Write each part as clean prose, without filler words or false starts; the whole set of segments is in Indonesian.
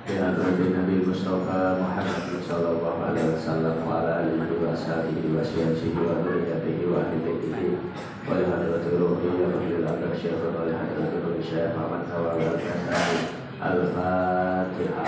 بحضرة النبي المصطفى محمد صلى الله عليه وسلم وعلى آله وصحبه وسياسه وذريته وأهل بيته ولحضرة روحه وكل الأمر الشيخ ولحضرة روح الشيخ محمد ثواب الكسائي الفاتحة.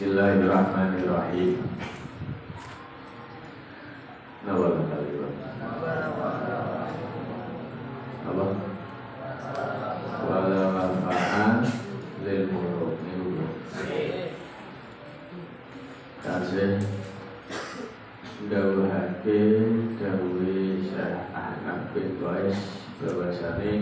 Bismillahirrahmanirrahim. Nawal kali apa? Wala manfa'an lil muluk niku. Kasih dawuhake dawuhe Syekh Ahmad bin Qais bahwasane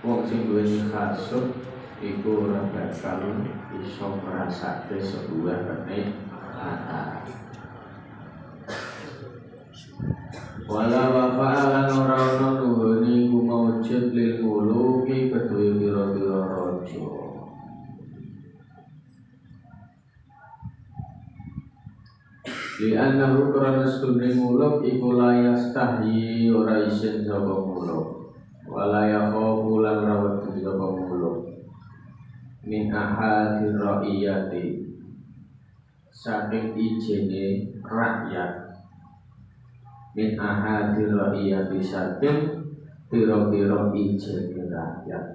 wong sing duwe kasut iku ora bakal iso ngrasake sebuah kenikmatan. Wala wafa'alan ora ana nuhuni ku maujud lil muluki kedue pira-pira raja. Li annahu karana stune muluk iku layas tahyi ora isin sapa muluk. Wala yakhafu lan rawat sapa muluk. Min ahadir ra'iyati saking ijene rakyat. Min ahadir ra'iyati saking pira-pira ijene rakyat.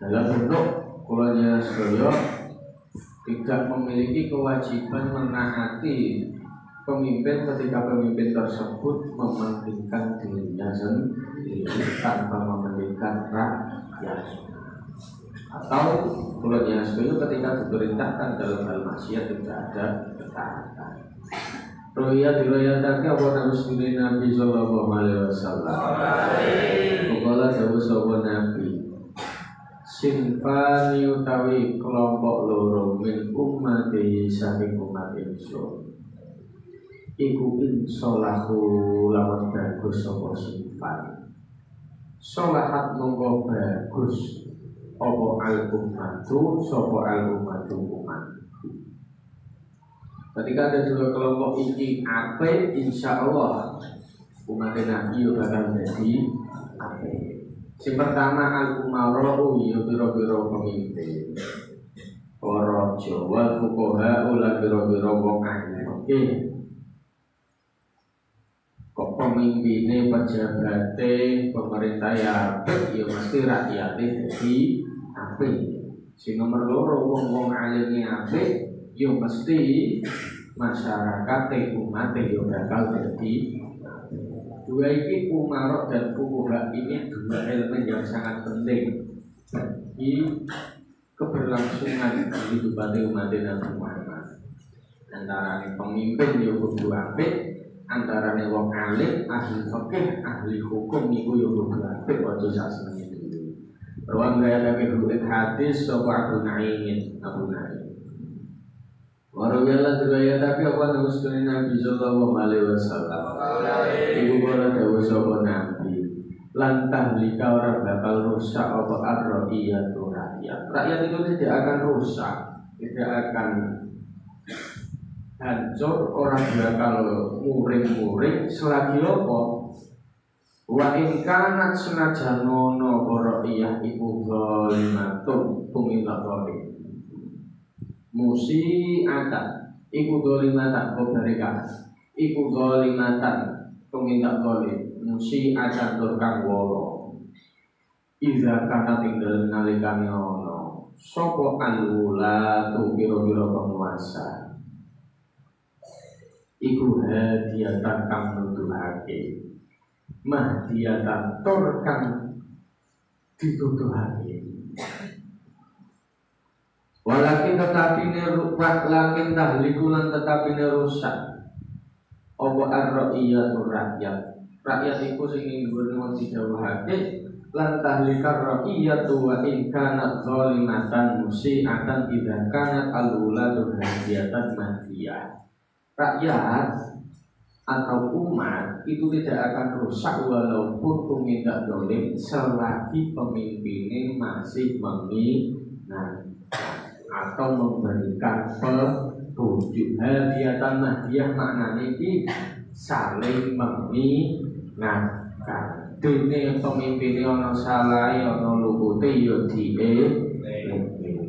Dalam bentuk kulanya sedaya tidak memiliki kewajiban menaati pemimpin ketika pemimpin tersebut mementingkan dirinya sendiri tanpa mementingkan rakyat, atau kulanya sebenarnya ketika diperintahkan dalam hal maksiat tidak ada ketaatan. Riwayat apa Nabi sallallahu alaihi wasallam. Kala dawuh sapa Nabi, sinfani utawi kelompok loro min ummati saking umat ingsun. Iku insolahu lawan bagus sapa sinfan. Solahat mongko bagus apa al-ummatu sapa al-ummatu umat. Ketika ada dua kelompok ini apik, insya Allah umat Nabi bakal jadi apik. Yang pertama al-umarau ya biro-biro pemimpin, para raja wal fuqaha ulah biro-biro wong alim. Oke. Kok pemimpinnya, pejabatnya, pemerintah ya apik, ya mesti rakyatnya jadi apik. Si nomor loro wong-wong alimnya apik, ya mesti masyarakat umat ya bakal jadi. Dua ini umarok dan fuqaha ini dua elemen yang sangat penting bagi keberlangsungan kehidupan umat Nabi Muhammad. Antara pemimpin yang kudu apik, antara wong alim, ahli fikih, ahli hukum niku yo kudu apik aja sak senenge dhewe. Rawang gaya kabeh hadis sapa Abu Naim. Warawiyallah riwayat tapi apa nusukun Nabi sallallahu alaihi wasallam. Ibu kala dawuh sapa Nabi, lan tahlika ora bakal rusak apa ar-ra'iyatu rakyat. Rakyat itu tidak akan rusak, tidak akan hancur, orang bakal muring-muring selagi apa? Wa in kanat senajan ngono ra'iyah iku zalimatun tuminta zalim. Musi'atan iku zalimatan kobarika iku zalimatan tuminta zalim. Musi'atan turkang wolo iza kana tinggal nalikane ono sapa alula tu biro-biro penguasa iku hadiyatan kang nuduhake mahdiyatan tur kang dituduhake. Walakin tetapi lakin tahlikulan tetapi rusak apa ar-ra'iyatu rakyat. Rakyat iku sing nggon didhawuhake lan tahlikar ra'iyatu wa in kanat zalimatan musi'atan idza kanat al-uladu hadiyatan mahdiyah. Rakyat atau umat itu tidak akan rusak walaupun peminta dolim selagi pemimpinnya masih mengingatkan atau memberikan petunjuk. Hadiatan hadiah maknanya ini saling mengingatkan. Dene pemimpinnya ono salah ono lupute yo dene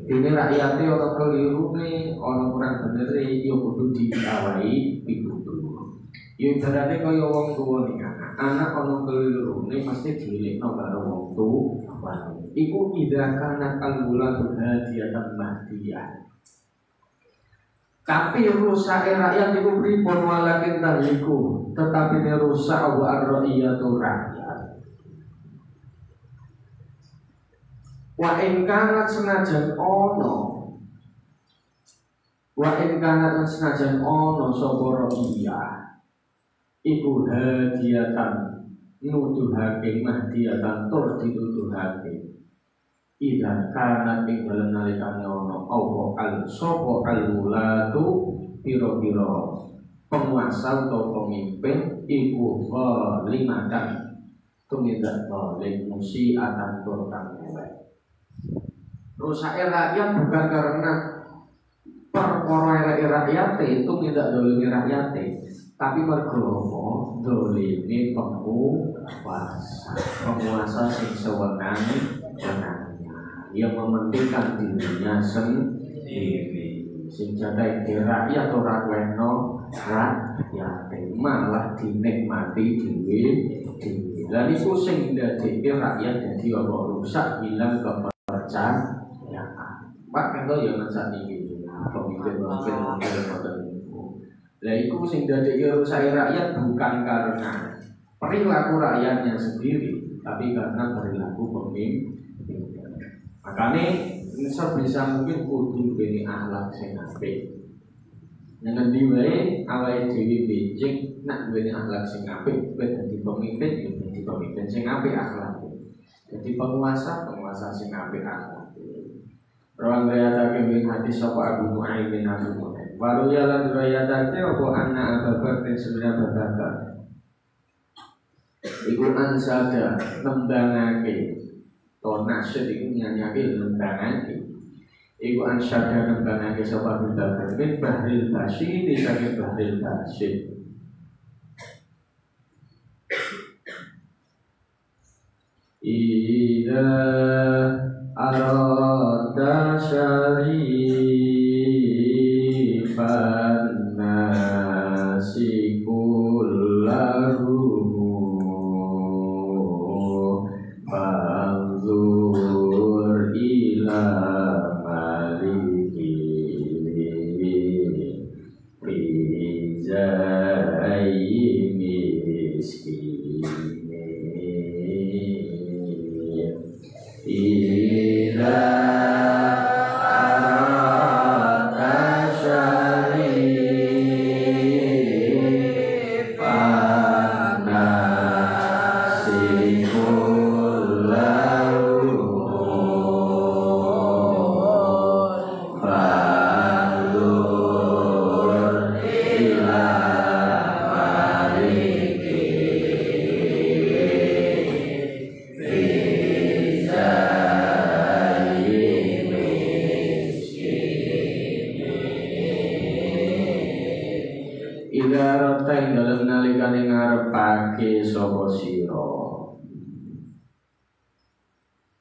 rakyatnya ono keliru nih ono kurang bener yo kudu diawai pitutur. Ya ibaratnya kaya wong tua nih anak ono keliru nih pasti dilekno karo wong tua. Iku idzakanat al-wulatu hadiyatan mahdiyah. Tapi rusak rakyat itu pripun walakin taliku, tetapi ini rusak wa ar-ra'iyatu rakyat. Wa in kanat senajan ono sapa ra'iyah iku hadiyatan nuduhake mahdiyatan tur dituduhake. Ida karena tinggal nalikane ono apa al-sopo al-wulatu piro-piro penguasa atau pemimpin iku limatan tumidak oleh musi akan turkan elek. Rusak rakyat bukan karena perkara rakyat itu tidak dolimi rakyat, tapi mergo dolimi penguasa sing sewenang-wenang yang mementingkan dirinya sendiri. Sing jatah rakyat ora weno rakyat malah dinikmati dhewe. Lah niku sing ndadekake rakyat dadi apa rusak hilang kepercayaan. Pak kento ya macam iki. Pemimpin-pemimpin ngoten niku. Lah iku sing ndadekake rusak rakyat bukan karena perilaku rakyatnya sendiri, tapi karena perilaku pemimpin. Makanya sebisa mungkin kudu beni akhlak sing apik. Dengan diwae awake dhewe becik nak beni akhlak sing apik, kowe dadi pemimpin ya dadi pemimpin sing apik akhlake. Jadi penguasa sing apik akhlake. Rawang riwayatake min hadis sapa Abu Nu'aim bin Abu Nu'aim. Waru ya lan riwayatake apa anna Abu Bakar sebenarnya berkata. Iku ansada nembangake to nasyid iku nyanyake lembangan iku ansyada nembangake sapa Bakar bin Bahril Basyid saking Bahril Basyid. Ida arada syarifan nasi kullahu fanzur ila maliki rizai miskini ila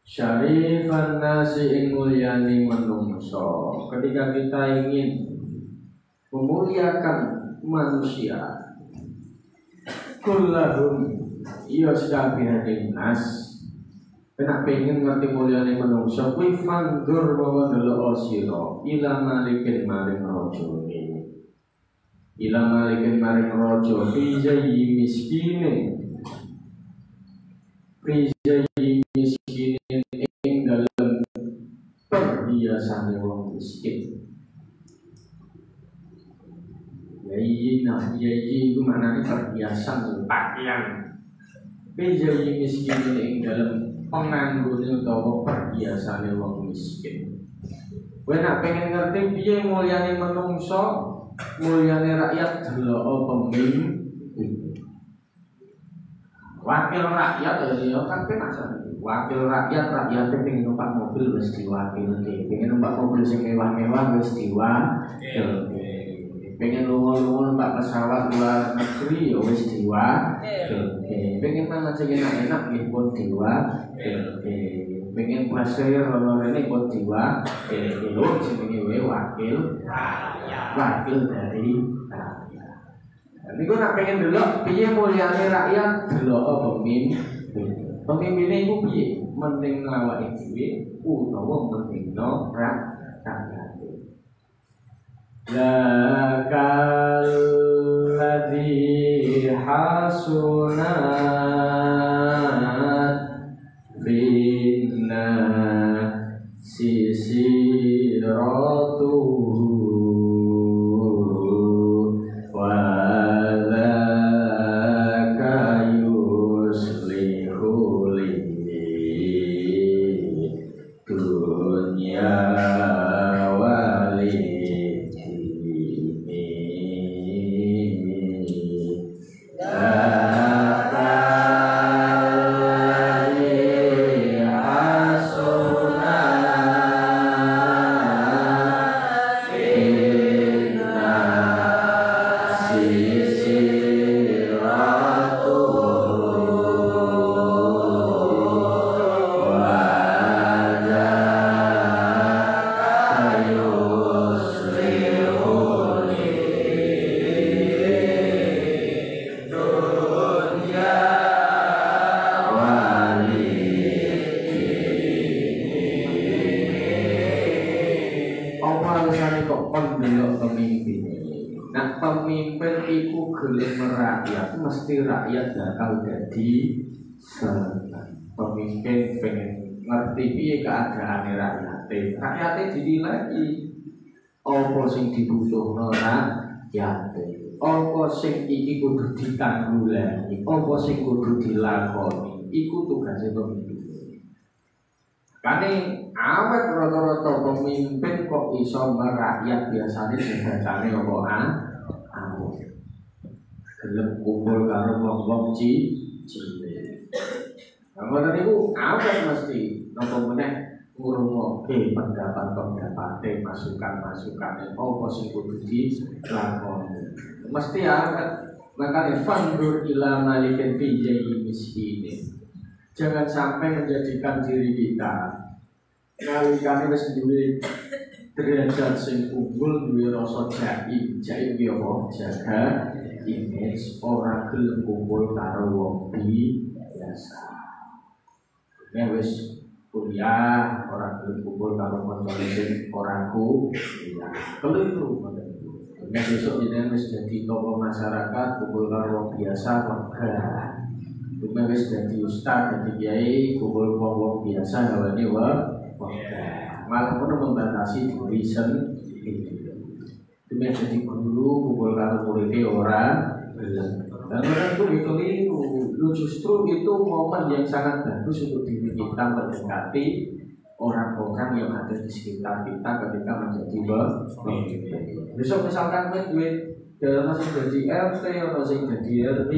syarifan nasi ing mulyani menungso. Ketika kita ingin memuliakan manusia, kullahum iya sekabehane nas, kena pengen ngerti mulyani menungso, kuwi fandur wa ndelok sira ila malikin maring rajane. Ila malikin maring raja fi jayyi miskine. Fi jayyi miskine ing dalem perhiasane wong miskin. Yayyi itu maknanya perhiasan pakaian. Fi jayyi miskine ing dalem penganggone utawa perhiasane wong miskin. Kowe nak pengen ngerti piye mulyane menungso, mulyane rakyat delok pemimpin. Wakil rakyat ya kan penasaran. Wakil rakyat pengen numpak mobil wis diwakilke. Pengen numpak mobil sing mewah-mewah wis diwakilke. Pengen lunga-lunga numpak pesawat luar negeri ya wis diwakilke. Pengen mangan sing enak-enak nggih pun diwakilke. Pengen pasir ono rene pun diwakilke. Lho jenenge wakil rakyat. Wakil dari niku nak pengen delok piye mulyane rakyat, delok pemimpin. Pemimpine iku piye? Mending awake dhewe utawa mendingno rakyat. La kalladzi hasunat binna sisiratu mesti rakyat bakal jadi senang. Pemimpin pengen ngerti piye keadaane rakyate dinilai apa sing dibutuhno rakyate, apa sing iki kudu ditanggulani, apa sing kudu dilakoni, iku tugase pemimpin. Kane awet rata-rata pemimpin kok iso merakyat biasane sing bacane apa gelem kumpul karo wong-wong cilik. Ngoten niku awet mesti napa meneh ngrungokke pendapat-pendapate, masukan-masukane apa sing kudu dilakoni. Mesti awet. Makanya fandur ila malikin fi jayyi miskinin. Jangan sampai menjadikan diri kita nalikane wis duwe derajat sing unggul, duwe rasa jaim ki apa? Jaga image, orang gelem kumpul karo wong biasa. Nek wis kuliah, orang gelem kumpul karo kanca sing ora kuliah. Keliru ngoten niku. Nek besok jenengan wis dadi tokoh masyarakat, kumpul karo wong biasa wegah. Nek wis dadi ustaz, dadi kiai, kumpul wong biasa gawane wegah. Malah perlu membatasi diri sendiri. Demi jadi guru kumpul karo muridé orang dan orang itu keliru. Justru itu momen yang sangat bagus untuk diri kita mendekati orang-orang yang ada di sekitar kita ketika menjadi pemimpin. Besok misalkan duit dalam masih jadi RT atau masih jadi RW,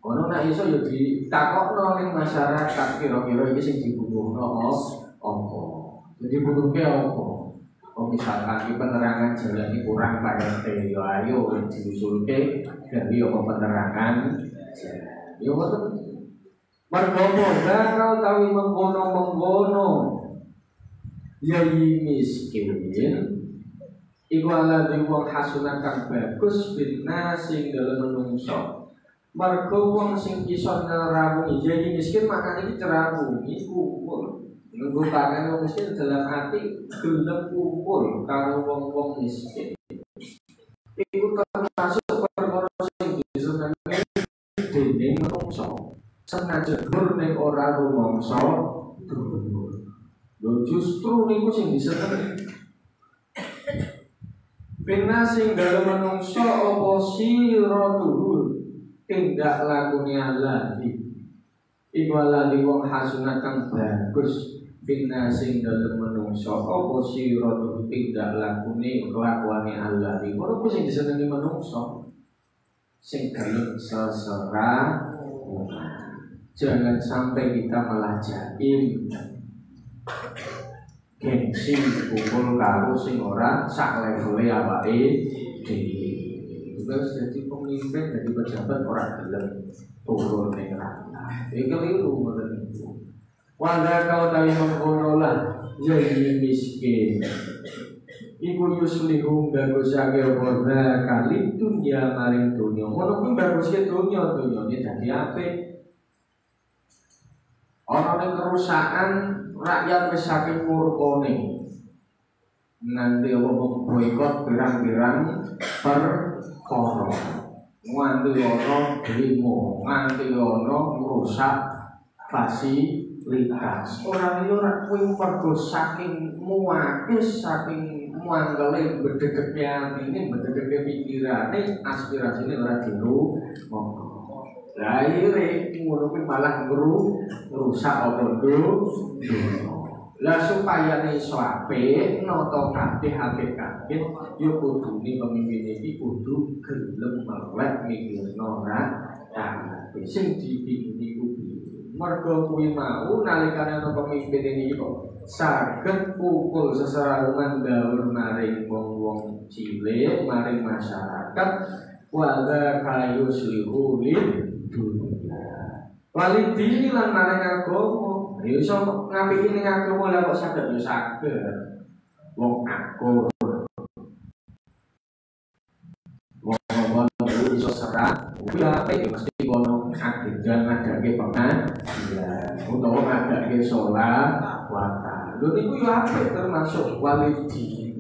ono nak iso yo ditakokno ning masyarakat kira-kira iki sing dibutuhno apa. Jadi butuhke apa? Misalkan di penerangan jalan ini kurang Pak RT, yo ayo diusulke dari apa penerangan jalan. Yo ngoten. Mergopo bakal tawi mengkono-mengkono. Yai miskin iku ala wong hasunat kang bagus bina sing dalem menungso. Mergo wong sing iso nerawungi yai miskin makane iki cerawung iku nunggu tangan wong miskin dalam hati gelem kumpul karo wong-wong miskin. Iku termasuk perkara sing disenengi dening manungsa. Senajan dur ning ora rumangsa dhuwur. Lho justru niku sing disenengi. Bina sing dalem manungsa apa sira dhuwur tindak lakune Allah iku ala wong hasunat kang bagus. Bina sing dalem manungsa apa sira tindak lakune kelakuane Allah iku ora sing disenengi manungsa sing gelem sesera Jangan sampai kita malah jaim gengsi kumpul karo sing ora sak levele awake dhewe. Terus jadi pemimpin, jadi pejabat ora gelem turun ning rakyat. Iki keliru ngoten niku. Wanda kau tawi mengkono lah jadi miskin. Iku yuslihu bagusake ora kali dunya maring dunya. Ngono kuwi bagusake dunyane dadi apik. Ana ning kerusakan rakyat wis saking murkone. Nanti apa boikot pirang-pirang perkara. Nganti ana demo, nganti ana ngrusak fasilitas. Ora liya ora kuwi mergo saking muakis, saking muangele bedhegete atine, bedhegete pikirane, aspirasine ora diru. Lah ire ngono kuwi malah ngrusak apa lah supaya iso apik nata kabeh apik-apik ya kudune pemimpin iki kudu gelem melek mikirno rakyat. Sing dipingi kuwi mergo kuwi mau nalikane ana pemimpin iki kok saged pukul seseraungan daur maring wong-wong cilik maring masyarakat wala kayu slihulin dunia walidini lan maring agama. Ya iso ngapiki ning agama lha kok saged ya saged. Wong akur. Wong iso serah, kuwi apik mesti kono adegan ngadake pengajian utawa ngadake salat wata. Lho niku yo apik termasuk walidi.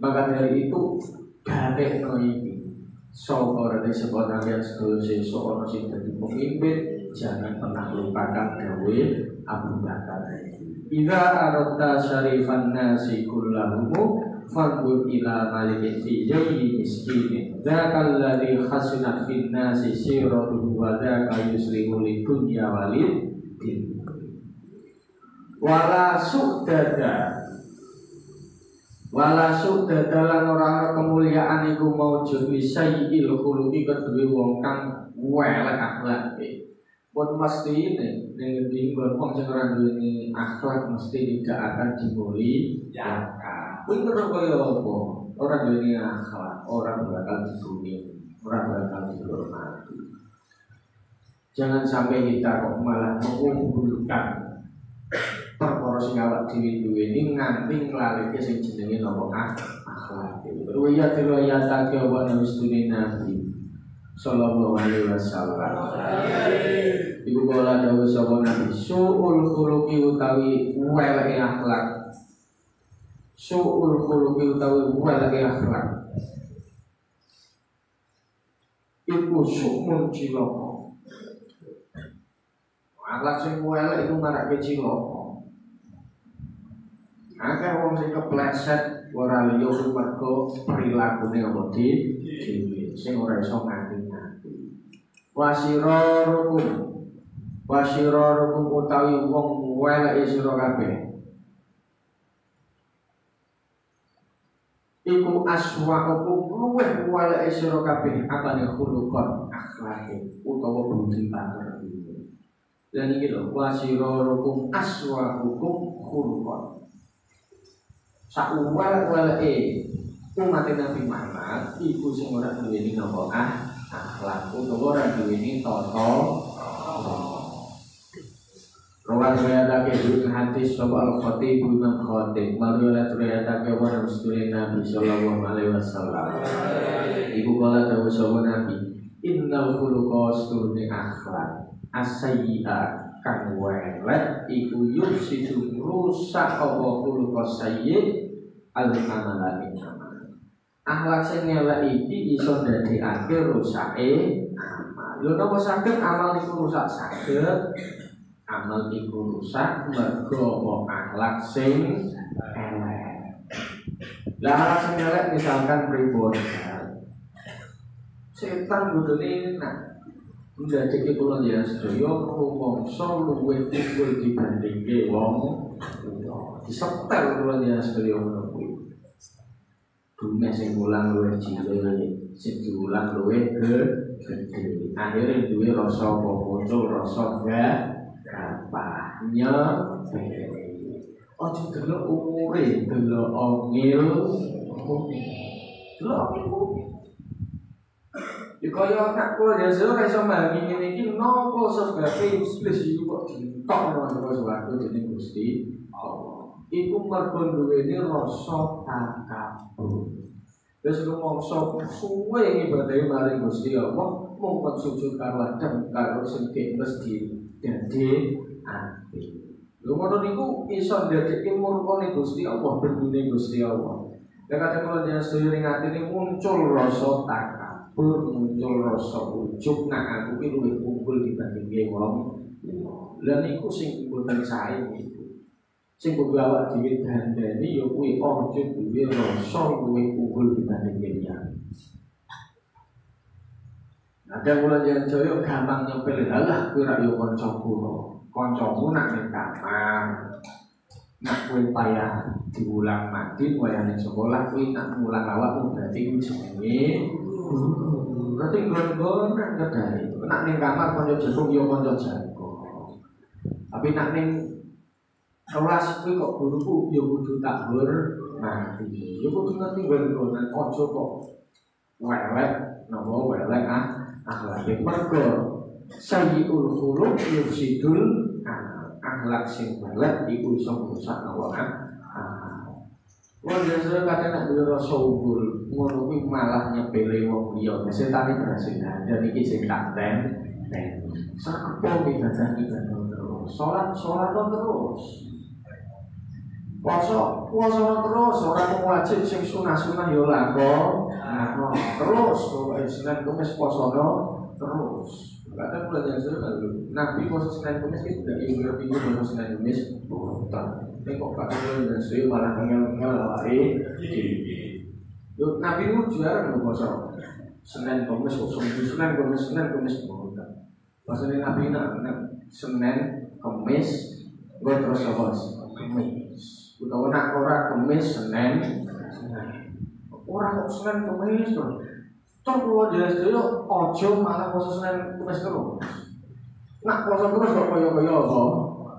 Maka dari itu gatekno iki sapa rene sebab kalian sedulur ana sing dadi pemimpin. Jangan pernah lupakan gawe Abu Bakar. Idza aradta syarifan nasi kullahum fanzur ila malikin fi jayyi miskinin. Dzakal ladzi khasina fin nasi siratuhu wa dzaka yuslihu lid dunya walid din. Wala su'dada lan ora kemuliaan iku maujud wisail khuluqi kedue wong kang welek akhlake. Pun mesti ini dengan wong sing ora duweni akhlak mesti tidak akan dimuliakan. Kuwi terus kaya apa? Ora duweni akhlak, ora bakal dipuji, ora bakal dihormati. Jangan sampai kita kok malah mengunggulkan perkara sing awak dhewe duweni nganti nglaleke sing jenenge napa akhlak. Riwayat wa Nabi sallallahu alaihi wasallam. Ibu kala dawuh sapa Nabi, suul khuluqi utawi weleke akhlak. Suul khuluqi utawi weleke akhlak. Iku sukmun cilaka. Akhlak sing welek iku marake cilaka. Akeh wong sing kepleset ora liya mergo prilakune apa dhewe sing ora iso ngati-ngati. Wasirarukum utawi wong weleke sira kabeh. Iku aswa'ukum luweh weleke sira kabeh apane khuluqan akhlake utawa budi pekerti. Dan iki lho wasirarukum aswa'ukum khuluqan. Sak weleke umat Nabi Muhammad iku sing ora duweni napa akhlak utawa ora duweni tata riwayatake dulu hadis sapa al-Khatib Imam Khatib riwayatake wa Rasulullah Nabi sallallahu alaihi wasallam. Ibu kala dawuh sapa Nabi, innal khuluqa asturni akhlak as-sayyi'at kang welek iku yusidu rusak apa khuluqa sayyi' al-amalani amal. Akhlak sing elek iki iso ndadekake rusake amal. Lho napa saged amal iku rusak saged? Amal iku rusak mergo akhlak sing elek. Lah akhlak sing elek misalkan pripun? Setan bodone enak. Ndadekake kula ya sedaya rumangsa luwih unggul dibandingke wong liya. Disetel kula ya sedaya ngono kuwi. Dunia sing ulang luwih cilik, sing diulang luwih gedhe. akhirnya duwe rasa muncul rasa gapahnya. Ojo delok umure, delok ongil. Delok ongil. Ya kaya anak kula ya ora iso memahami ngene iki nopo sebabe iblis iku kok ditok nang suatu dening Gusti Allah. Iku mergo duweni rasa takabur. Wis rumangsa suwe ibadahe maring Gusti Allah, mung sujud karo adem karo sing mesti dadi ati. Lho ngono niku iso ndadekake murkane Gusti Allah, bendune Gusti Allah. Lah kadang kula jenengan sedaya ning atine muncul rasa takabur, muncul rasa ujug nek aku iki luwih unggul dibandingke wong liya. Lah niku sing mboten sae niku. Sing kudu awak dhewe dandani ya kuwi aja duwe rasa luwih unggul dibandingke liya. Ada kula jenengan jaya gampang nyepel, halah kuwi ra yo kancaku. Kancamu nak ning kamar. Nak kowe payah diulang mati wayane sekolah kuwi nak mulang awakmu berarti kuwi jenenge berarti gon-gon kan kedai. Nak ning kamar kanca jebuk yo kanca jago. Tapi nak ning kelas kuwi kok guruku yo kudu tak hormati. Yo kudu ngerti gon-gonan aja kok welek napa welek akhlak. Mergo sayyi'ul khuluq yufsidul akhlak sing welek iku iso ngrusak awak. Wong biasa kadang nek duwe rasa unggul, ngono kuwi malah nyepele wong liya. Setan iki berhasil dan iki sing tak ten. Sakepo ibadah terus. Salat terus. Puasa terus, ora mung wajib sing sunah-sunah yo lakon. Terus pokoke Senin Kamis puasane terus. Kadang mulai dari dulu, Nabi puasa Senin Kamis itu tidak ingin puasa Senin Kamis. Ini kok kadang dari dulu malah ngel lari. Nabi itu juara puasa Senin Kamis, Senin Kamis. Maksudnya Nabi nak Senin Kamis, gue terus apa? Kamis. Utawa nak orang Kamis Senin. Orang kok Senin Kamis tuh. Toh kalau jelas dulu, ojo malah puasa Senin Kamis terus. Nak puasa terus kok kaya apa?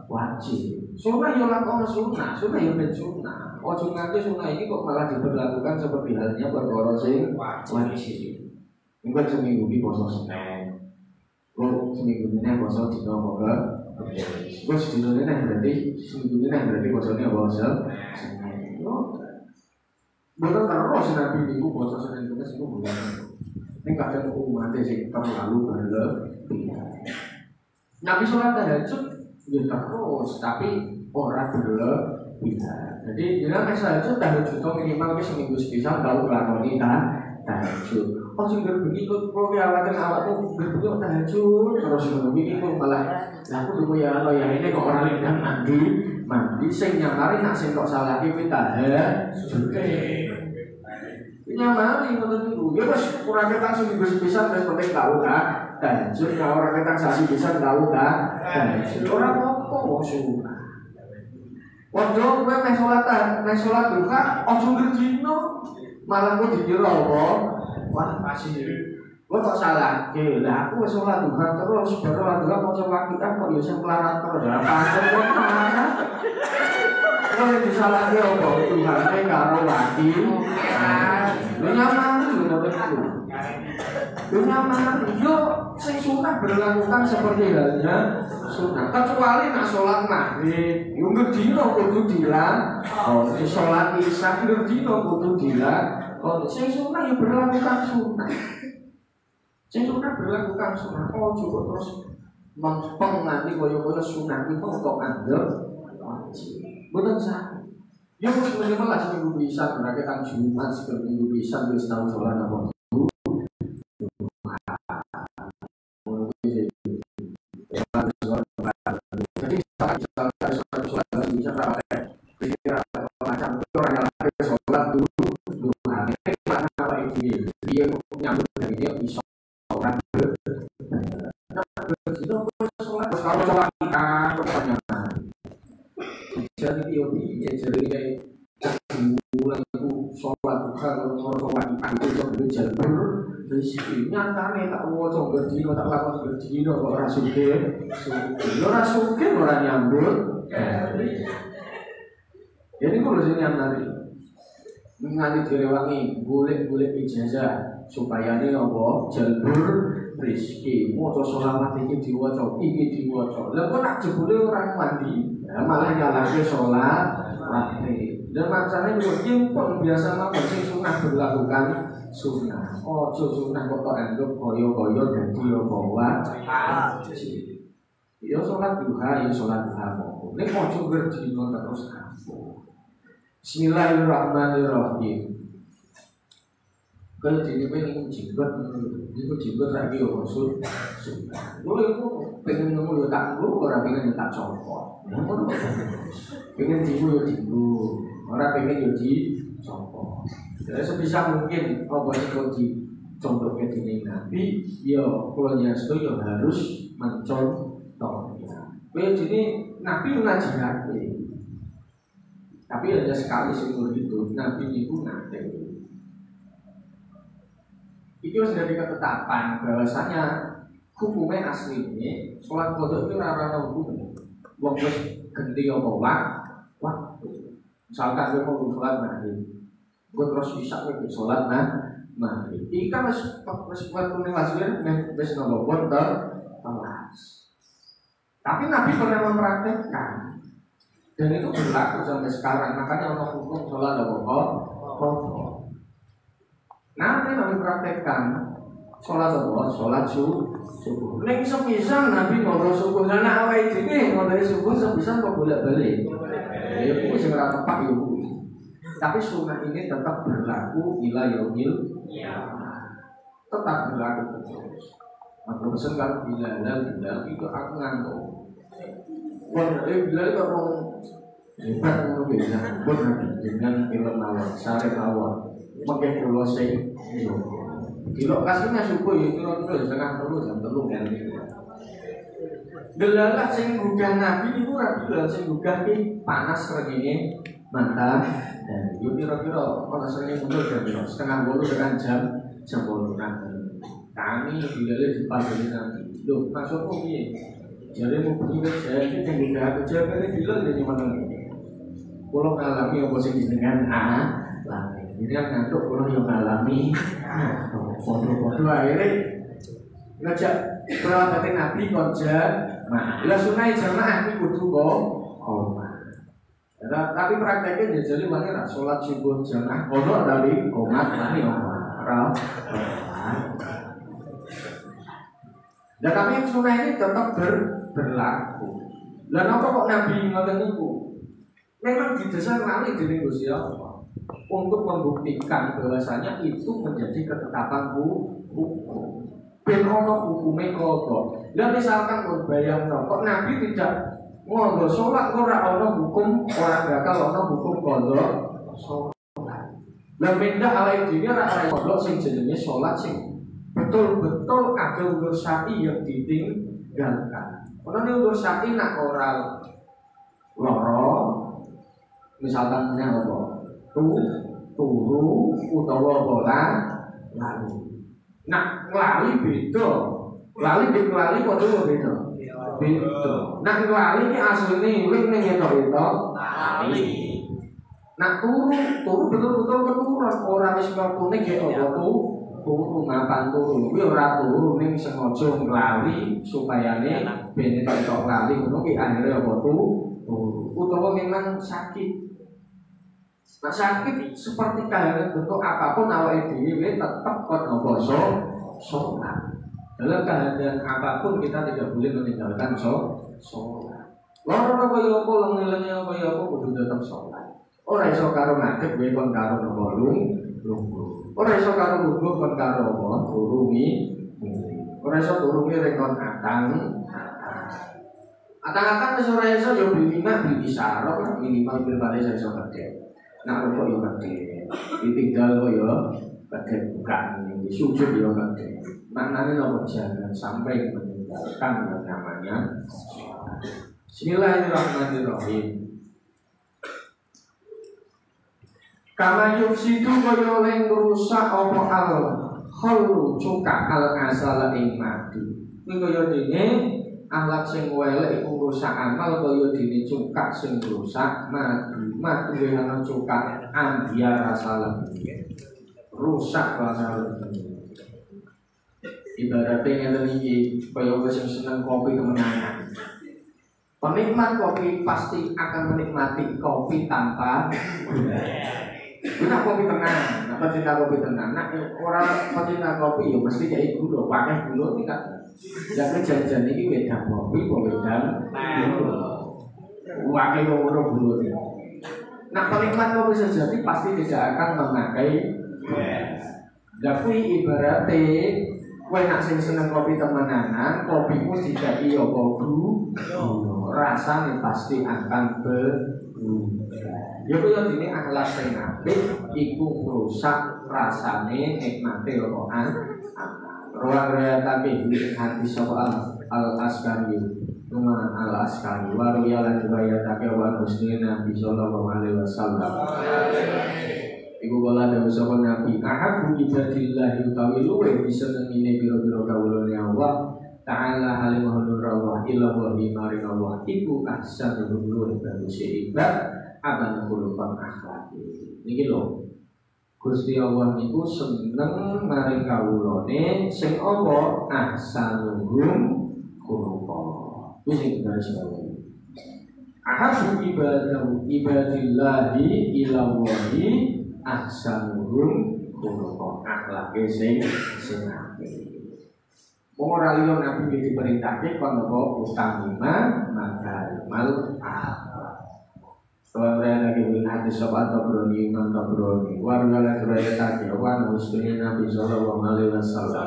Wajib. Sunah yo lakon sunah yo ben sunah. Ojo nganti sunah ini kok malah diberlakukan seperti halnya perkara sing wajib. Minggu seminggu iki puasa Senin. Kok seminggu ini puasa dina apa? Kok sedina ini berarti seminggu ini berarti puasane puasa Senin. Bukan terus Nabi niku puasa Senin Kamis iku bulan. Ini kadang umat sing terlalu berlebihan. Nabi sholat tahajud ya terus, tapi orang berlebihan. Jadi jangan tahajud minimal seminggu sepisan tahu kelakoni tahajud. Oh sing berbunyi kok kalau awatnya awakmu berbunyi tahajud terus berbunyi itu malah aku dulu ya Allah ya ini kok orang yang mandi sing nyamari nak sing kok salah iki tahajud. Nyamari ngoten niku. Ya wis ora ketang seminggu sepisan wis penting tahu kan. Tahajud kalau ora ketang sasi pisan tahu kan. Tahajud ora apa-apa wong sunah. Waduh kowe meh salat duha aja ngerjino. Malah kok dikira apa? Wah masih. Kok tak salah. Lah aku wis salat duha terus baru duha maca waqiah kok ya sing melarat terus. Lah pancen kok mana? Kalau disalahke apa? Tuhane karo waqiah. Nyaman, yo sing sunah berlakukan seperti halnya sunah. Kecuali nak sholat maghrib, yo ngedino kudu dilan. Oh, sholat isya ngedino kudu dilan. Oh, sing sunah yo berlakukan sunah. Sing sunah berlakukan sunah. Oh, coba terus mempeng nanti koyo-koyo sunah itu kok anggap wajib. Betul sah. Ya harus minimal seminggu bisa, mereka kan Jumat seminggu bisa, terus tahu sholat apa itu. Jadi sholat bisa pakai macam orang yang pakai sholat dulu hari mana apa itu dia nyambut dari dia bisa sholat kalau sholat pertanyaan jadi jadi bulan itu sholat duha kalau sholat itu jalur rezeki. Nyatane tak waca berdino tak lakon berdino kok ora sugih. Ora sugih ora nyambut. Jadi kalau sini nanti nganti direwangi golek-golek ijazah supaya ini apa jalur rezeki. Maca selawat iki diwaca, iki diwaca. Lah kok nak jebule orang mandi, ya malah nyalahke salat mati. Dan macamnya mungkin pun biasa mah sing sunah berlakukan sunah. Ojo sunah kok anggap koyo-koyo dadi apa wae. Ya sholat duha, ya sholat duha. Ini ojo berdino terus kamu. Bismillahirrahmanirrahim. Kalau jadi pengen jenggot, itu jenggot lagi maksud sunnah. Lo itu pengen nemu ya tak lu, orang pengen tak copot. Pengen jibu ya jibu, orang pengen ya dicopot. Jadi sebisa mungkin apa sih kalau contohnya di Nabi, ya kalau nyastu ya harus mencontohnya. Kalau jadi Nabi ngaji hati. Tapi ada sekali seumur hidup Nabi itu nanti. Itu sudah diketetapan bahwasanya hukumnya asli ini sholat qadha itu rara hukum. Wong wis ganti apa waktu. Misalkan kowe mau sholat maghrib, kowe terus bisa kowe sholat maghrib. Iki kan wis waktune wajib wis nopo pun telas. Tapi Nabi pernah mempraktekkan. Dan itu berlaku sampai sekarang. Makanya orang hukum sholat ada pokok. Nanti Nabi praktekkan sholat apa? Sholat subuh. Nek semisal Nabi ngobrol subuh, karena awal ini ngobrol subuh semisal kok bolak balik. Ya itu segera tepat ya. Tapi sunnah ini tetap berlaku ila yaumil tetap berlaku terus. Aku pesan kalau Bilal itu aku ngantuk. Bilal itu orang hebat orang bilang pun dengan film awal, sare awal, pakai pulau sing, kilo kasihnya subuh ya kilo setengah jam telur kan. Delalah sing gugah Nabi itu Bilal sing gugah ki panas regine mantap dan yo kira-kira panasnya mundur jam setengah 8 dengan jam 8 kami Bilal di pagi Nabi. Loh, maksudku piye? Jadi mau pergi ke saya itu yang gugah kerja kan Bilal jadi mana? Kalau ngalami apa sih dengan ini kan ngantuk kalau yang ngalami foto-foto akhirnya ngajak peralatan Nabi kerja lah sunai jamaah ini kudu tapi prakteknya jadi mana sholat subuh jamaah kodok dari komat ini dan tapi sunai ini tetap berlaku dan apa kok Nabi ngoten niku memang didesain lali dening Gusti Allah untuk membuktikan bahwasanya itu menjadi ketetapan hukum. Ben ono hukume qadha. Lah misalkan mun bayangno kok Nabi tidak nganggo salat ora ono hukum, ora bakal ono hukum qadha salat. Lah mendah ala dhewe ora ono sing jenenge salat sing betul-betul ada unsur syar'i yang ditinggalkan. Ono unsur syar'i nak ora loro misalkan punya apa? Turu utawa bola lali. Nah, lali beda. Lali dikelali padha beda. Beda. Nah, lali iki asline ning ngetok lali. Nah, turu betul-betul keturunan ora wis waktune ge apa turu mapan turu. Kuwi ora turu ning sengaja nglali supayane ben entuk lali ngono ki akhire apa turu. Utawa memang sakit. Nah sakit seperti keadaan bentuk apapun awal dhewe tetap kon sholat. Dalam keadaan apapun kita tidak boleh meninggalkan sholat. Loro kaya apa lengi-lengi kaya apa kudu tetap sholat. Ora iso karo ngadeg kowe kon karo lungguh. Ora iso karo lungguh kon karo apa turungi. Ora iso turungi rekon atang. Atang-atang wis ora iso yo beli isarok minimal bali iso gede. Nah, kok yo gede. Ditinggal kok yo gede bukan ini sujud yo gede. Maknane nopo jangan sampai meninggalkan yang namanya Bismillahirrahmanirrahim. Kama yufsidu kaya oleh ngrusak apa al Khulu cuka al asala ing madu. Kuwi kaya dene akhlak sing welek iku rusak amal kaya dene cukak sing rusak madu. Madu ana cukak ambiar rasa lebih. Rusak rasa lebih. Ibaratnya ngeten iki kaya wong sing seneng kopi temenan. Penikmat kopi pasti akan menikmati kopi tanpa gula. Kita kopi tenang, nah pecinta kopi tenang. Nah orang pecinta kopi ya mesti kayak gula, pakai gula tidak. Jadi janjian ini wedang kopi, wedang gula. Pakai gula gula. Nah penikmat kopi sejati pasti tidak akan memakai gula. Tapi ibaratnya kowe nak sing seneng kopi temenanan, kopimu tidak iya kopi, rasane pasti akan berubah. Ya kaya dene akhlak sing apik iku rusak rasane nikmate rohan. Ruang tapi hati sapa al-Askari. Cuma al-Askari waru ya lan riwayat wa muslim Nabi sallallahu alaihi wasallam. Iku kala dawuh sapa Nabi, "Ahabbu ibadillah utawi luwih disenengine pira-pira kawulane Allah Ta'ala halimah nurullah illa wa maring Allah iku ahsanul luwih bagus ibad aban khuluqan akhlaqi." Niki lho. Gusti Allah niku seneng maring kawulane sing apa ahsanuhum khuluqan. Kuwi sing garis bawahi. Ahabbu ibadillahi ila wahi ahsanuhum khuluqan akhlake sing apik. Wong ora liya Nabi diperintahke kon apa utamina makarimal akhlak. Soalnya lagi bilang di sobat Tabrani Imam Tabrani warga riwayat tadi wan muslimin Nabi sallallahu alaihi wasallam.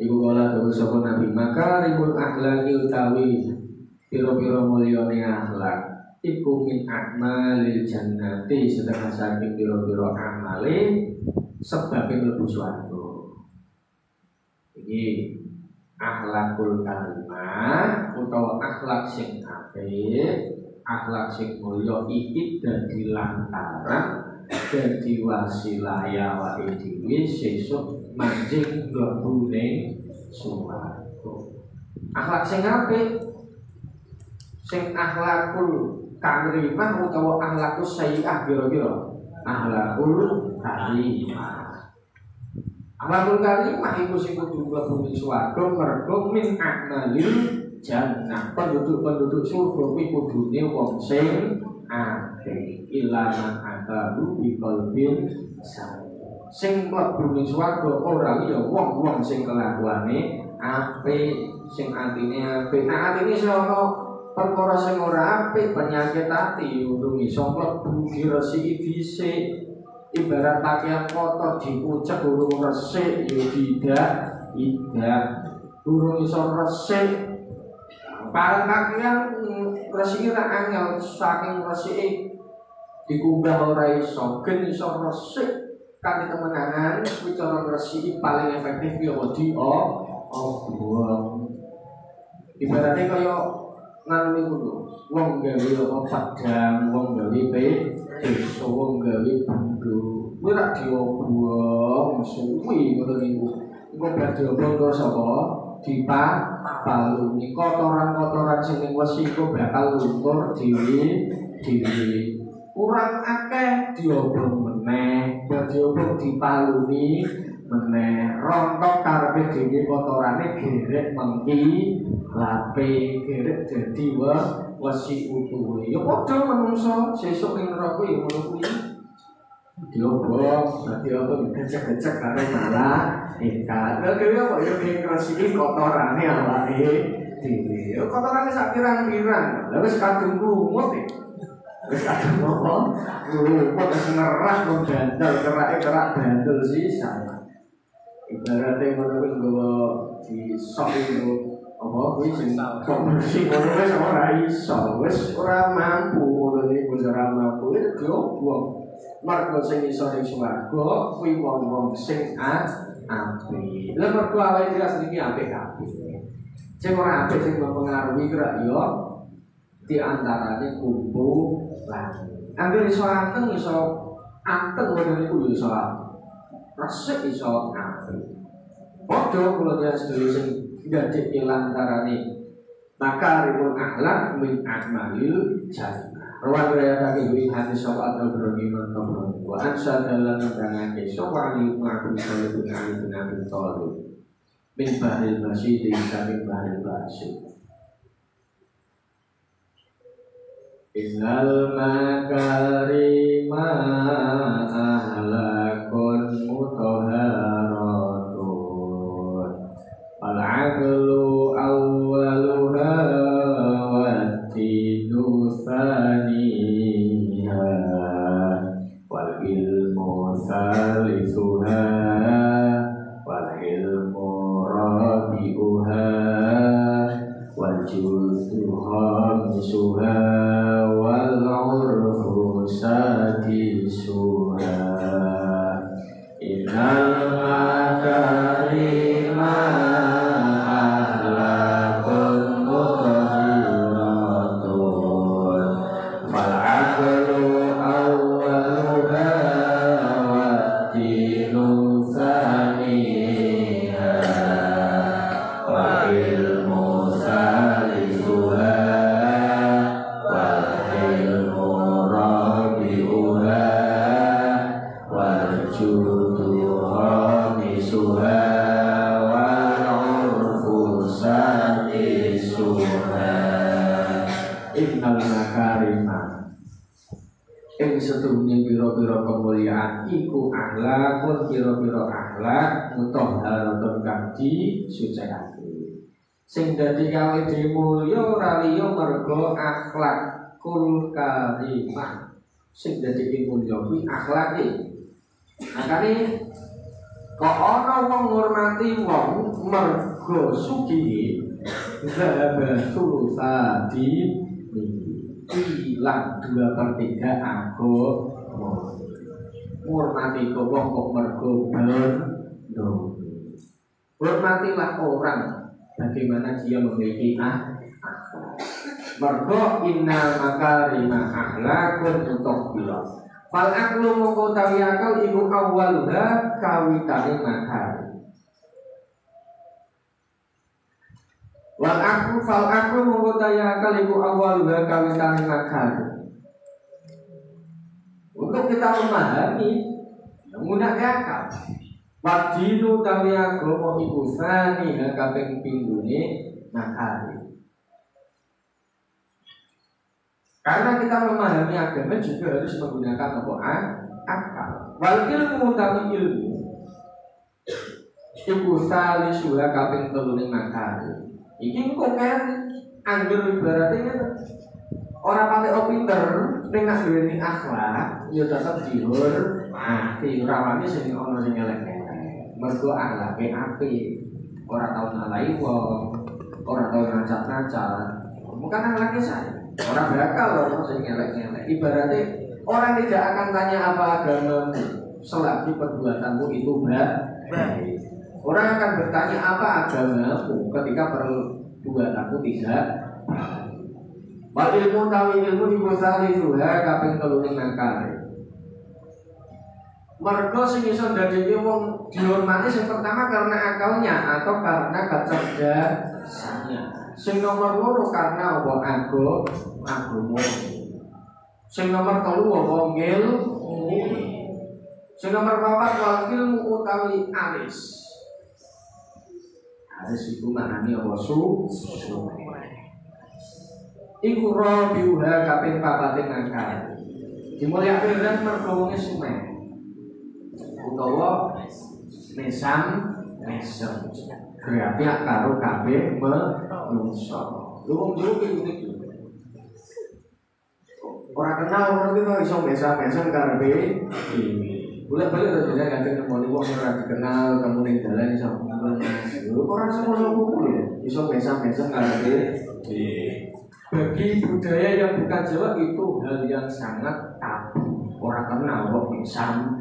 Ibu kala dawuh sapa Nabi makarimul akhlaqi utawi pira-pira mulyane akhlak iku min a'malil jannati sedekah saking pira-pira amale sebab mlebu swarga. Iki akhlakul karimah utawa akhlak sing apik, akhlak sing mulya iki dadi lantaran dadi wasilah awake dhewe sesuk manjing mlebu ning swarga. Akhlak sing apik sing akhlakul karimah utawa akhlakus sayyi'ah kira-kira akhlakul karimah. Akhlakul karimah iku sing kudu mlebu swarga mergo min a'malil jannah. Penduduk surga kuwi kudune wong sing apik ilaman atalu bi qalbin salim. Sing mlebu ning swarga ora liya wong-wong sing kelakuane apik, sing atine apik. Nah atine iso ana perkara sing ora apik penyakit ati urung iso mlebu diresiki dhisik. Ibarat pakaian kotor dipucek urung resik ya tidak urung iso resik. Barang pakaian resiki ra angel saking resiki dikumbah ora iso gen iso resik kanthi temenanan kuwi cara resiki paling efektif ya buang. Ibaratnya kaya nganu niku lho, wong gawe apa padang, wong gawe peso, wong gawe bundu. Kuwi rak diobong suwi ngono niku. Engko bar diobong terus apa? Dipalungi kotoran-kotoran sing ning wesi iku bakal luntur dhewe. Kurang akeh diobong meneh, bar diobong dipalungi meneh. Rontok karepe dhewe kotorane gerek mengki lape gerek dadi wesi utuhe. Ya padha menungso sesuk ning neraka ya ngono kuwi. Diobong, dadi apa dicek-cek karo malaikat. Lha dhewe kok yo ngresiki kotorane awake dhewe. Yo kotorane sak pirang-pirang. Lah wis kadung lumut e. Wis kadung apa? Lumut wis ngeras kok bandel, kerake kerak bandel sisan. Ibaratnya ngono kuwi nggawa disok iku apa kuwi sing kok bersih ngono wis ora iso, wis ora mampu ngono niku ora mampu diobong. Margo sing iso ning swarga kuwi wong-wong sing apik. Lha mergo awake dhewe asline apik-apik. Sing ora apik sing mempengaruhi gerak yo di antarane kumpul lan. Angger iso anteng ngono niku yo iso. resik iso apik. Padha kula sedaya sing gadhek lantarane makarimul akhlak min akmalil jannah. Rawan riwayatake ing hadis sapa Al-Ibrahim wa ansa dalan nangane sapa Ali Muhammad sallallahu alaihi wasallam min bahril masjid saking bahril masjid. Innal makarima ahlakun mutahharatun wal aqlu awwaluha wattinu thaniha wal ilmu salisuha wal ilmu rabi'uha wal juzu khamisuha wal urfu sadisuha innal makarima ahlakun mutahharatun fal aqlu awwaluha wattinu thaniha wal ilmu salisuha wal ilmu rabi'uha wal judu khamisuha wal urfu sadisuha innal makarima ing sedurunge pira-pira kemuliaan iku akhlakun pira-pira akhlak mutahharatun kang disucikake. Sing dadi kawe dhewe mulya ora liya mergo akhlakul karimah. Sing dadi mulya kuwi akhlake. Makane kok ana wong ngurmati wong mergo sugih zabatul sadi ilang 2/3 agama. Ngurmati wong kok mergo bondo. Hormatilah orang bagaimana dia memiliki akhlak. Mergo innal makarima akhlakun mutahharatun. Fal aqlu mongko tawi akal iku awwaluha kawitane makarim. Wal aqlu fal aqlu mongko tawi akal iku awwaluha kawitane makarim. Untuk kita memahami menggunakan akal. Wadinu tawi agama iku sani kaping pinggune makarim. Karena kita memahami agama juga harus menggunakan akal. Wal ilmu tawi ilmu iku salisuha kaping telune makarim. Iki kok kan angger ibaratnya orang pakai pinter nek duweni akhlak ya tetep dihormati. Ora wani sing ana sing elek-elek. Mergo akhlake apik. Ora tau nalai wong, ora tau ngacak-ngacak. Bukan akhlake saya. Orang bakal orang sing elek-elek. Ibaratnya orang tidak akan tanya apa agamamu selagi perbuatanmu itu baik. Orang akan bertanya apa agamamu ketika perbuatanmu tidak baik. Wal ilmu tawi ilmu iku salisuha kaping telune makarim. Mergo sing iso ndadekake wong dihormati sing pertama karena akalnya atau karena kecerdasannya. Sing nomor loro karena apa agama. Sing nomor telu apa ilmu. Sing nomor papat wal ilmu utawi alis. Alis iku maknane apa iku rabiuha kaping papate ngangkat. Dimulyakake lan mergo wonge sume. Utawa mesam kreatif karo kabeh menungso. Lu wong jero iki ora kenal ngono ki kok iso mesam kabeh iki. Boleh-boleh to jenenge kadang nemu wong ora dikenal kamu ning dalan iso ngono. Ora semono kuwi ya. Iso mesam kabeh iki. Bagi budaya yang bukan Jawa itu hal yang sangat tabu. Orang kenal kok mesam.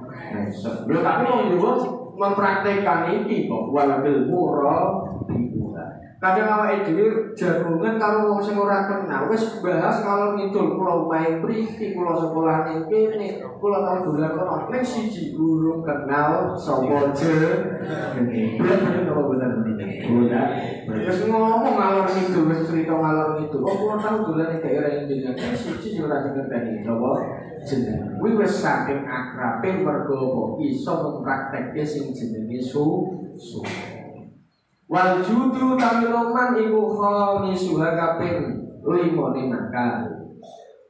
Tapi orang Jawa mempraktekkan ini kok walabil murah dibuat. Kadang awake dhewe jagongan karo wong sing ora kenal, wis bahas ngalor ngidul kula main mriki, kula sekolah ning kene, kula tau dolan kono. Ning siji guru kenal sapa jenenge. Bener ora bener bener. Wis ngomong ngalor ngidul, wis cerita ngalor ngidul. Oh kula tau dolan ning daerah jenenge siji ora dingerteni sapa jenenge. Kuwi wis saking akrabe mergo apa iso mempraktekke sing jenenge su. Wal judu tamiloman iku khamisuha kaping 5 nakal.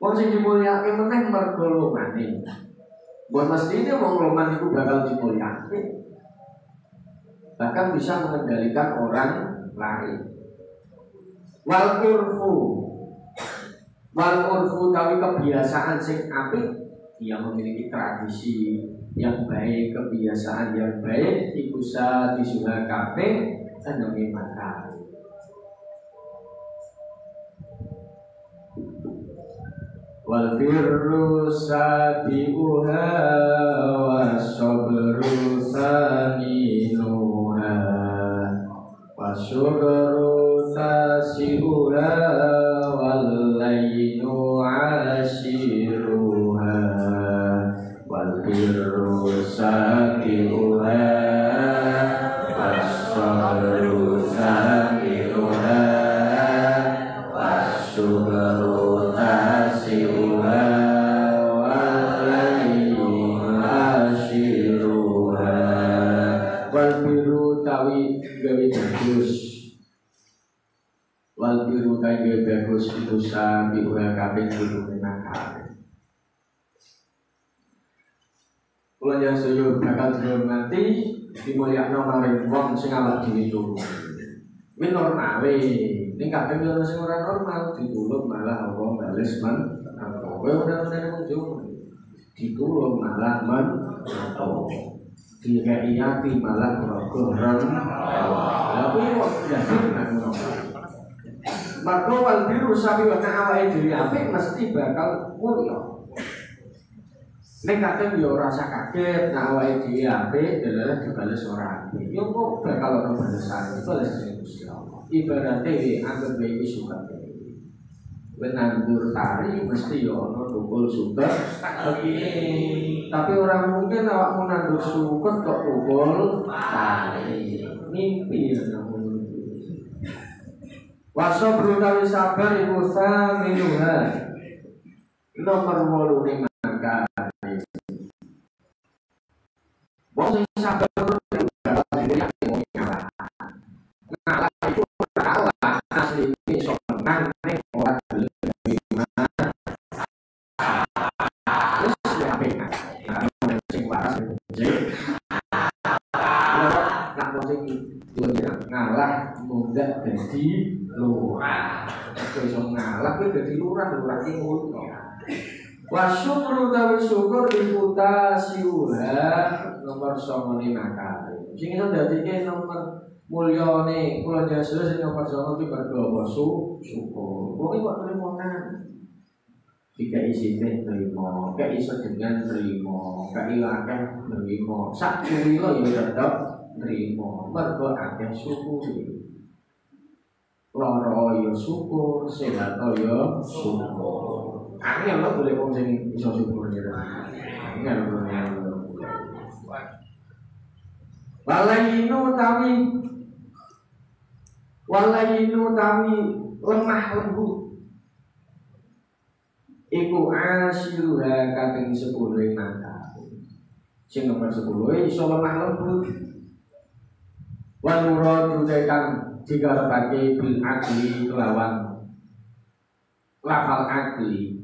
Wong sing dimulyakake meneh mergo lomane. Buat mestine wong loman iku bakal dimulyakake. Bahkan bisa mengendalikan orang lain. Wal urfu tawi kebiasaan sing apik, dia memiliki tradisi yang baik, kebiasaan yang baik iku sa disuha kaping enemi mata. Wal birru sabiuha wa sabru saminuha wa syukru tasiuha wal lainu ashiruha wal birru sabiuha bagus itu sabi ora kabeh kudu nakal. Kula jan suyo bakal dihormati dimulyakno maring wong sing awak dhewe turu. Kuwi normale, ning kadang yo sing ora normal ditulung malah apa bales men. Kowe ora ana wong Jawa. Ditulung malah men atau dikei ati malah goreng. Lah kuwi kok dadi ngono. Maka wal biru sabi wa awake dhewe apik mesti bakal mulya. Nek kadang yo rasa kaget nek awake dhewe apik dalah dibales ora apik. Yo kok bakal ono balesan bales sing Gusti Allah. Ibarate anggere iki suka dhewe. Wenanggur tari mesti yo ono tukul suka begini. Tapi orang mungkin awakmu nanggur syukur kok tukul tari. Mimpi ya. Wasobru tawi sabar iku saminuha nomor 8 ning mangka. Wong sing sabar ngalah iku kalah asli iso menang ning ora gimana. Wis apik. Sing waras ngalah munggah dadi lurah. Iso ngalah kuwi dadi lurah iki ngono. Wa syukru tawi syukur iku tasiuha nomor 9 nakal. Sing iso dadine nomor mulyane kula jasa sing nomor 9 iki berdoa syukur. Wong iki kok terimonan. Jika isi teh terima, gak iso dengan terima, gak ilangkan terima. Sak kuwi lo yo tetep terima. Mergo akeh syukur. Loro yo syukur, sehat yo syukur. Angel lo boleh wong sing iso syukur ya. Angel lo. Walainu tawi lemah lembut. Iku asiluha kaping 10 mata. Sing nomor 10 iso lemah lembut. Wa muradu kang digarapake bil akli kelawan lafal akli.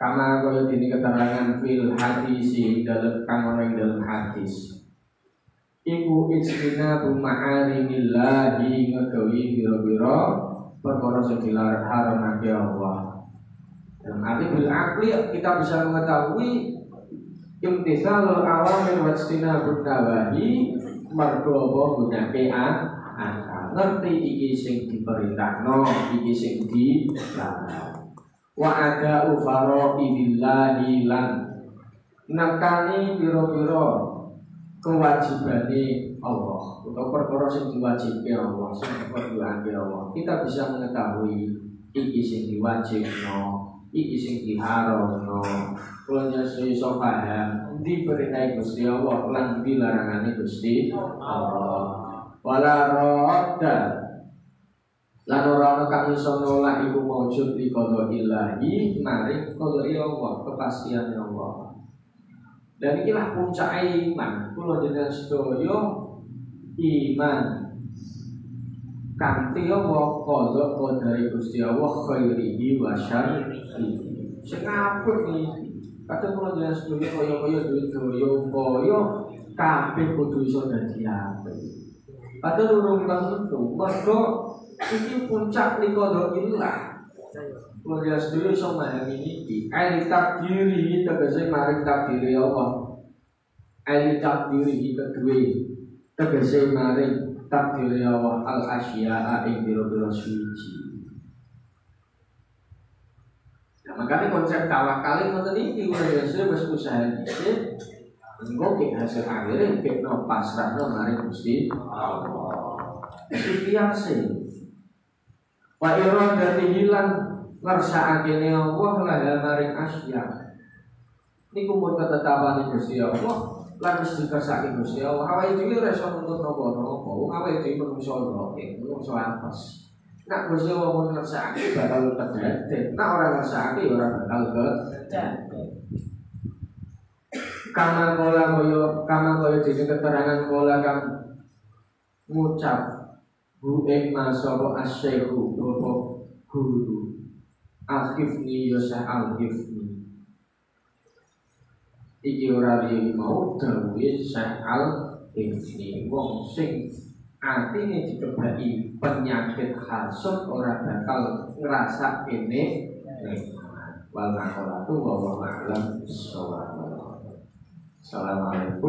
Karena kaya dini keterangan fil hadisi dalam kang ana ing dalam hadis. Iku istina bu ma'arimillahi ngegawi biro-biro perkara sing dilarang Allah. Dan arti bil akli kita bisa mengetahui imtisalul awamir wa istinabun nawahi mergo apa gunake akal. Ngerti iki sing diperintahno, iki sing dilarang. Wa ada ufara'i billahi lan nakani pira-pira kewajibane Allah atau perkara sing diwajibke Allah, sing diperjuangke Allah. Kita bisa mengetahui iki sing diwajibno, iki sing diharamno. Kula nyesuk iso paham endi perintah Gusti Allah lan endi larangane Gusti Allah. Wala radda lan ora ana kang iso nolak iku maujud di qada ilahi maring qada Allah, kepastian Allah. Dan inilah puncak iman. Kula jenengan sedaya iman kanthi Allah qada qadari Gusti Allah khairihi wa syarrihi. Sing apik iki. Kadang kula jenengan sedaya kaya-kaya daya kabeh kudu iso dadi apik. Padahal urung tentu. Mergo iki puncak qada ilah. Kemudian sedulur iso memahami iki. Aili takdiri tegese maring takdiri Allah. Aili takdiri kedue tegese maring takdiri Allah al asya'a ing biro-biro suci. Nah, makanya konsep tawakal ngoten iki udah wis usaha dhisik. Engko ki hasil akhire kekno pasrahno maring Gusti Allah. Ikhtiar sih. Wa iradati hilang ngersakake Allah lah maring asya. Niku mun ketetapane Gusti Allah, lan mesti dikersake Gusti Allah. Awake dhewe ora iso nuntut napa-napa. Wong awake dhewe menungso lho, menungso apes. Nek Gusti Allah mun ngersakake bakal kedadek. Nek ora ngersakake ora bakal kedadek. Kama kaya dene keterangan kala kang ngucap bu ing masaba asyaihu bapak guru akhifni yasa al-hifni. Iki ora liya mau dawuhe Syekh al-Hifni. Wong sing atine dikebaki penyakit hasud ora bakal ngrasa kene wal naqalatu wa wa a'lam bissawab. Assalamualaikum.